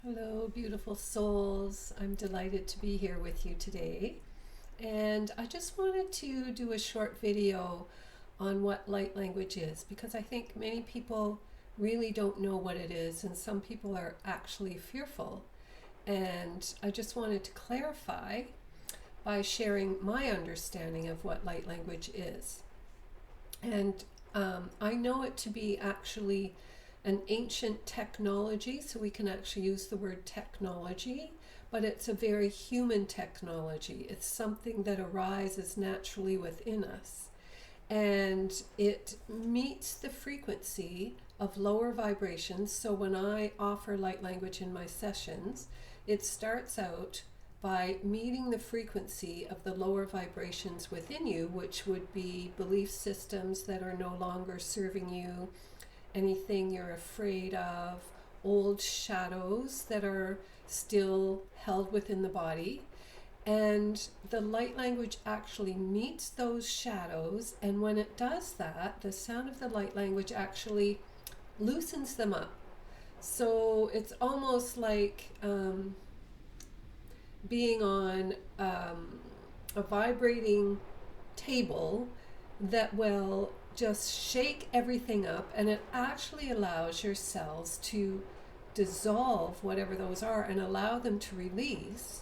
Hello, beautiful souls. I'm delighted to be here with you today. And I just wanted to do a short video on what light language is because I think many people really don't know what it is, and some people are actually fearful. And I just wanted to clarify by sharing my understanding of what light language is. And I know it to be actually an ancient technology, so we can actually use the word technology, but it's a very human technology. It's something that arises naturally within us. And it meets the frequency of lower vibrations. So when I offer light language in my sessions, it starts out by meeting the frequency of the lower vibrations within you, which would be belief systems that are no longer serving you, anything you're afraid of, old shadows that are still held within the body. And the light language actually meets those shadows, and when it does that, the sound of the light language actually loosens them up. So it's almost like being on a vibrating table that will just shake everything up, and it actually allows your cells to dissolve whatever those are and allow them to release.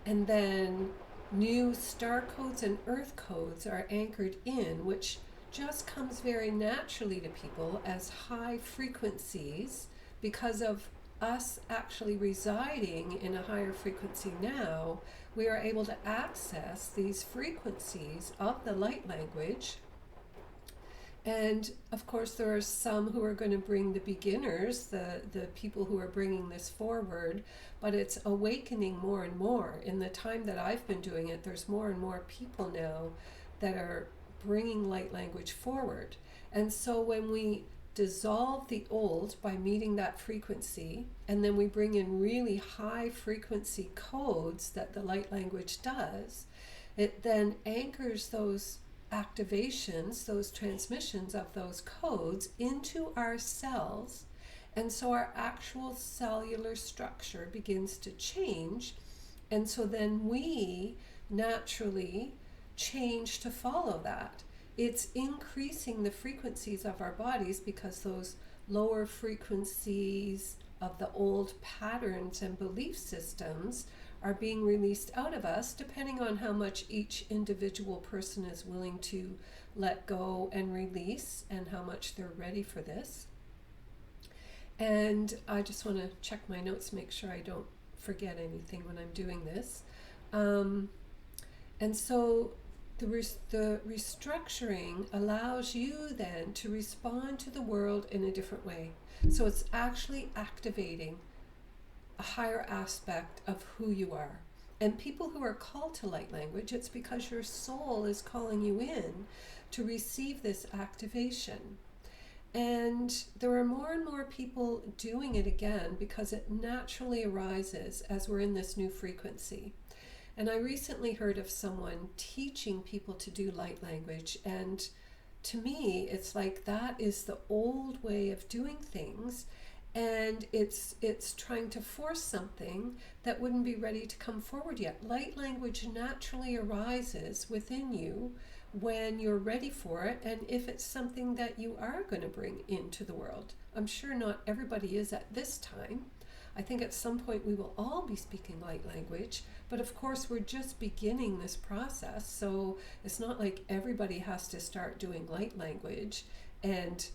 And then new star codes and earth codes are anchored in, which just comes very naturally to people as high frequencies because of us actually residing in a higher frequency now. We are able to access these frequencies of the light language. And of course, there are some who are going to bring the beginners, the people who are bringing this forward, but it's awakening more and more. In the time that I've been doing it, there's more and more people now that are bringing light language forward. And so when we dissolve the old by meeting that frequency, and then we bring in really high frequency codes that the light language does, it then anchors those activations, those transmissions of those codes into our cells. And so our actual cellular structure begins to change. And so then we naturally change to follow that. It's increasing the frequencies of our bodies because those lower frequencies of the old patterns and belief systems are being released out of us, depending on how much each individual person is willing to let go and release and how much they're ready for this. And I just want to check my notes, make sure I don't forget anything when I'm doing this. And so the restructuring allows you then to respond to the world in a different way. So it's actually activating a higher aspect of who you are. And people who are called to light language, it's because your soul is calling you in to receive this activation. And there are more and more people doing it again because it naturally arises as we're in this new frequency. And I recently heard of someone teaching people to do light language, and to me it's like that is the old way of doing things, and it's trying to force something that wouldn't be ready to come forward yet. Light language naturally arises within you when you're ready for it, and if it's something that you are going to bring into the world. I'm sure not everybody is at this time. I think at some point we will all be speaking light language, but of course we're just beginning this process, so it's not like everybody has to start doing light language. And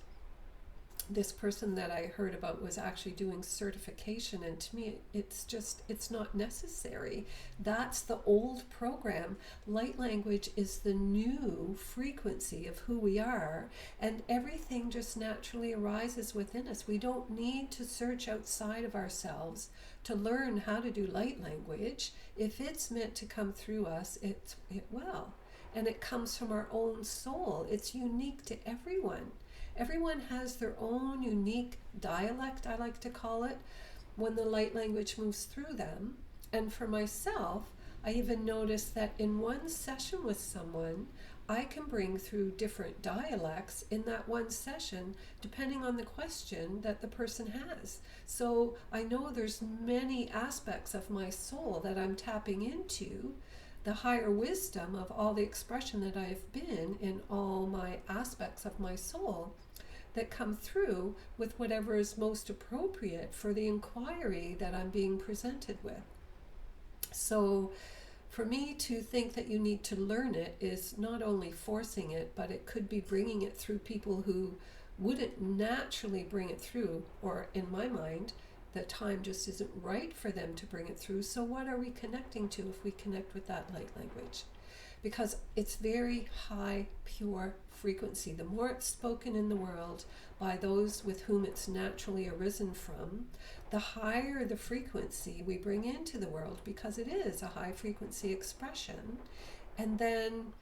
this person that I heard about was actually doing certification, and to me it's not necessary. That's the old program. Light language is the new frequency of who we are, and everything just naturally arises within us. We don't need to search outside of ourselves to learn how to do light language. If it's meant to come through us, it will, and it comes from our own soul. It's unique to everyone. Everyone has their own unique dialect, I like to call it, when the light language moves through them. And for myself, I even noticed that in one session with someone, I can bring through different dialects in that one session depending on the question that the person has. So I know there's many aspects of my soul that I'm tapping into, the higher wisdom of all the expression that I've been in all my aspects of my soul that come through with whatever is most appropriate for the inquiry that I'm being presented with. So for me to think that you need to learn it is not only forcing it, but it could be bringing it through people who wouldn't naturally bring it through, or in my mind, the time just isn't right for them to bring it through. So what are we connecting to if we connect with that light language? Because it's very high, pure frequency. The more it's spoken in the world by those with whom it's naturally arisen from, the higher the frequency we bring into the world, because it is a high frequency expression. And then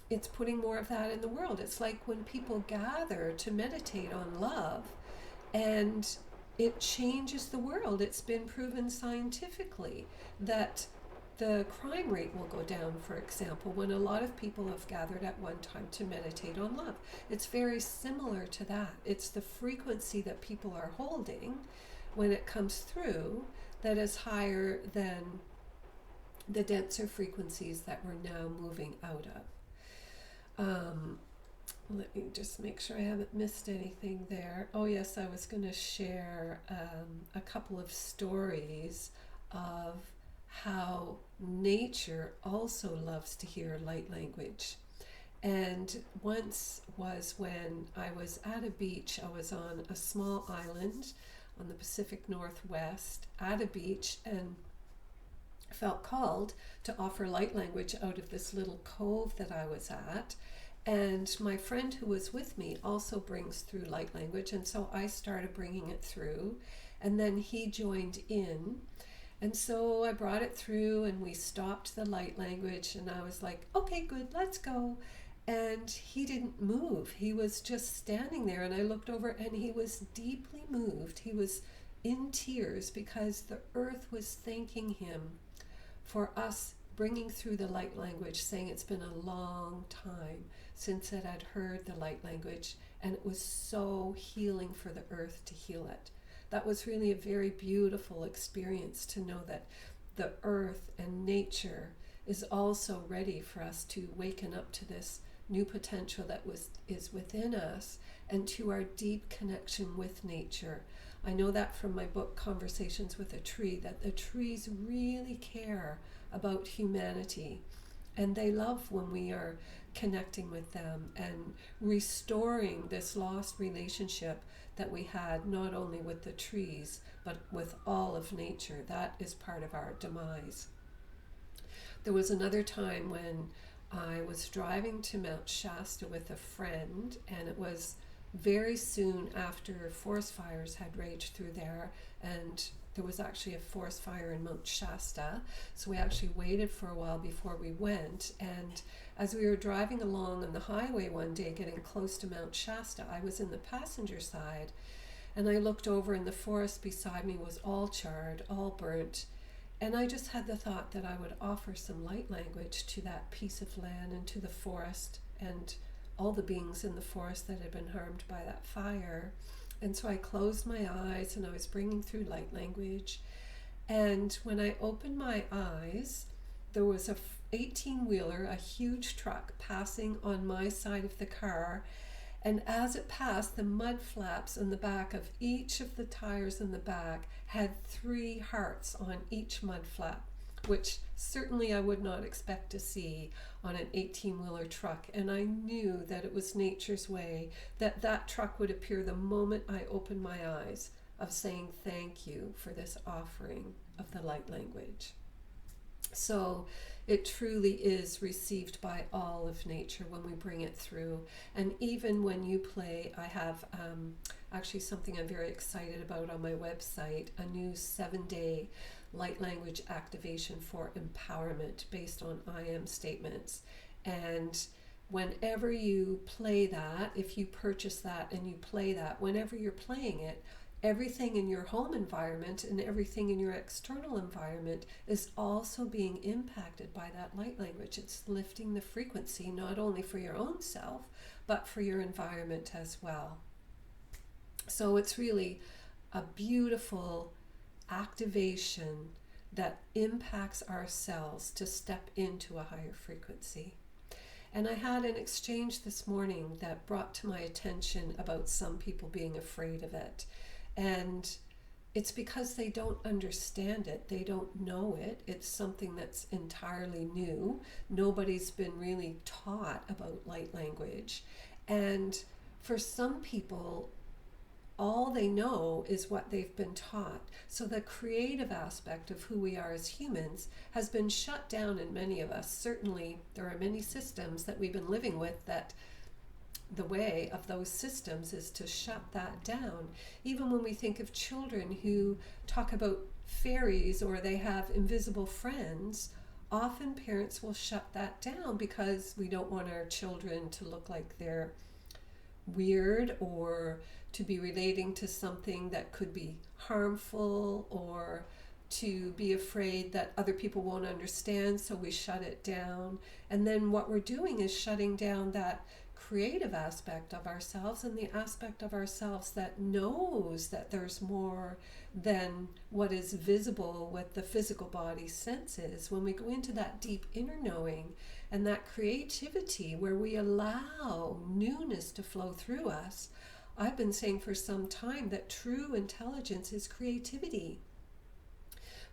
it's putting more of that in the world. It's like when people gather to meditate on love, and it changes the world. It's been proven scientifically that the crime rate will go down, for example, when a lot of people have gathered at one time to meditate on love. It's very similar to that. It's the frequency that people are holding when it comes through that is higher than the denser frequencies that we're now moving out of. Let me just make sure I haven't missed anything there. Oh yes, I was going to share a couple of stories of how nature also loves to hear light language. And once was when I was at a beach. I was on a small island on the Pacific Northwest at a beach, and felt called to offer light language out of this little cove that I was at. And my friend who was with me also brings through light language, and so I started bringing it through, and then he joined in. And so I brought it through, and we stopped the light language, and I was like, okay, good, let's go. And he didn't move. He was just standing there, and I looked over, and he was deeply moved. He was in tears because the earth was thanking him for us bringing through the light language, saying it's been a long time since it had heard the light language, and it was so healing for the earth to heal it. That was really a very beautiful experience, to know that the earth and nature is also ready for us to waken up to this new potential that is within us, and to our deep connection with nature. I know that from my book Conversations with a Tree, that the trees really care about humanity, and they love when we are connecting with them and restoring this lost relationship that we had, not only with the trees but with all of nature. That is part of our demise. There was another time when I was driving to Mount Shasta with a friend, and it was very soon after forest fires had raged through there, and there was actually a forest fire in Mount Shasta, so we actually waited for a while before we went. And as we were driving along on the highway one day, getting close to Mount Shasta, I was in the passenger side, and I looked over, and the forest beside me was all charred, all burnt, and I just had the thought that I would offer some light language to that piece of land and to the forest and all the beings in the forest that had been harmed by that fire. And so I closed my eyes, and I was bringing through light language. And when I opened my eyes, there was a 18-wheeler, a huge truck, passing on my side of the car. And as it passed, the mud flaps in the back of each of the tires in the back had 3 hearts on each mud flap, which certainly I would not expect to see on an 18-wheeler truck. And I knew that it was nature's way, that that truck would appear the moment I opened my eyes, of saying thank you for this offering of the light language. So it truly is received by all of nature when we bring it through. And even when you play, I have actually something I'm very excited about on my website, a new 7-day light language activation for empowerment based on I am statements. And whenever you play that, if you purchase that and you play that, whenever you're playing it, everything in your home environment and everything in your external environment is also being impacted by that light language. It's lifting the frequency not only for your own self, but for your environment as well. So it's really a beautiful activation that impacts our cells to step into a higher frequency. And I had an exchange this morning that brought to my attention about some people being afraid of it. And it's because they don't understand it. They don't know it. It's something that's entirely new. Nobody's been really taught about light language. And for some people, all they know is what they've been taught. So the creative aspect of who we are as humans has been shut down in many of us. Certainly, there are many systems that we've been living with that the way of those systems is to shut that down. Even when we think of children who talk about fairies or they have invisible friends, often parents will shut that down because we don't want our children to look like they're weird or to be relating to something that could be harmful, or to be afraid that other people won't understand, so we shut it down. And then what we're doing is shutting down that creative aspect of ourselves and the aspect of ourselves that knows that there's more than what is visible with the physical body senses. When we go into that deep inner knowing and that creativity where we allow newness to flow through us, I've been saying for some time that true intelligence is creativity.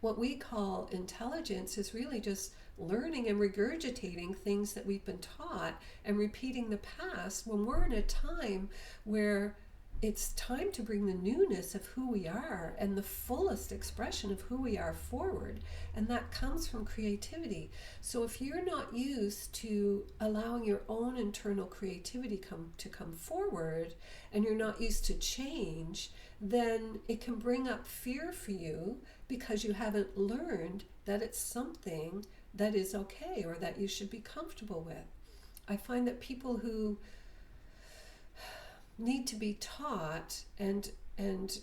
What we call intelligence is really just learning and regurgitating things that we've been taught and repeating the past when we're in a time where it's time to bring the newness of who we are and the fullest expression of who we are forward. And that comes from creativity. So if you're not used to allowing your own internal creativity to come forward, and you're not used to change, then it can bring up fear for you because you haven't learned that it's something that is okay or that you should be comfortable with. I find that people who need to be taught and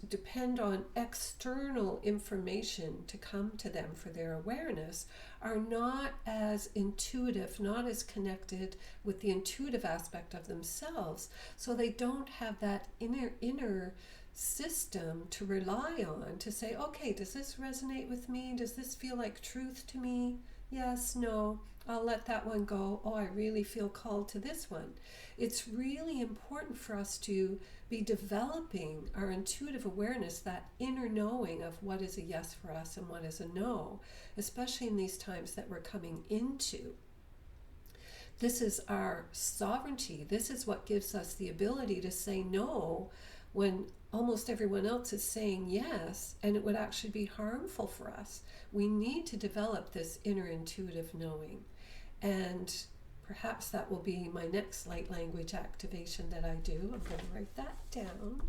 depend on external information to come to them for their awareness are not as intuitive, not as connected with the intuitive aspect of themselves. So they don't have that inner system to rely on to say, okay, does this resonate with me? Does this feel like truth to me? Yes, no, I'll let that one go. Oh, I really feel called to this one. It's really important for us to be developing our intuitive awareness, that inner knowing of what is a yes for us and what is a no, especially in these times that we're coming into. This is our sovereignty. This is what gives us the ability to say no when almost everyone else is saying yes, and it would actually be harmful for us. We need to develop this inner intuitive knowing. And perhaps that will be my next light language activation that I do. I'm going to write that down,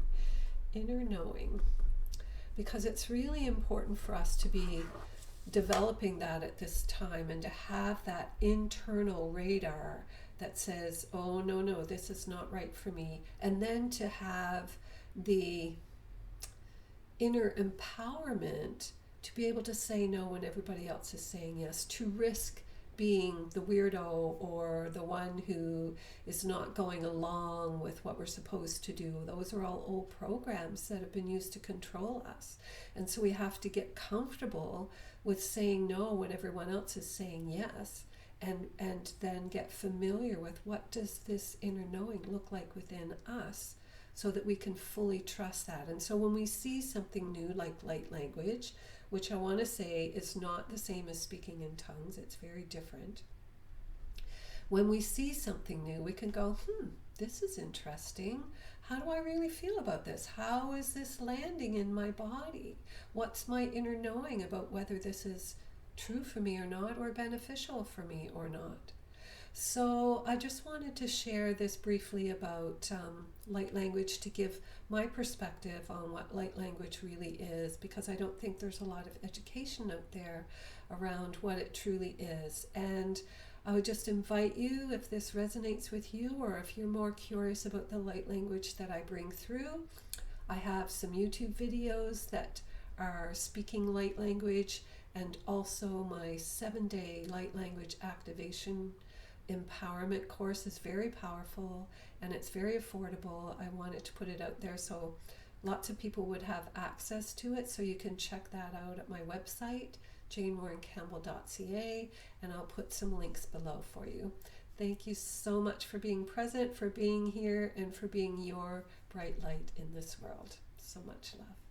inner knowing, because it's really important for us to be developing that at this time and to have that internal radar that says, oh, no, this is not right for me. And then to have the inner empowerment to be able to say no when everybody else is saying yes, to risk being the weirdo or the one who is not going along with what we're supposed to do. Those are all old programs that have been used to control us. And so we have to get comfortable with saying no when everyone else is saying yes, and then get familiar with what does this inner knowing look like within us, so that we can fully trust that. And so when we see something new like light language, which I want to say is not the same as speaking in tongues, it's very different. When we see something new, we can go, this is interesting. How do I really feel about this? How is this landing in my body? What's my inner knowing about whether this is true for me or not, or beneficial for me or not? So I just wanted to share this briefly about light language, to give my perspective on what light language really is, because I don't think there's a lot of education out there around what it truly is. And I would just invite you, if this resonates with you, or if you're more curious about the light language that I bring through, I have some YouTube videos that are speaking light language, and also my 7-day light language activation empowerment course is very powerful and it's very affordable. I wanted to put it out there so lots of people would have access to it, so you can check that out at my website, janewarrencampbell.ca, and I'll put some links below for you. Thank you so much for being present, for being here, and for being your bright light in this world. So much love.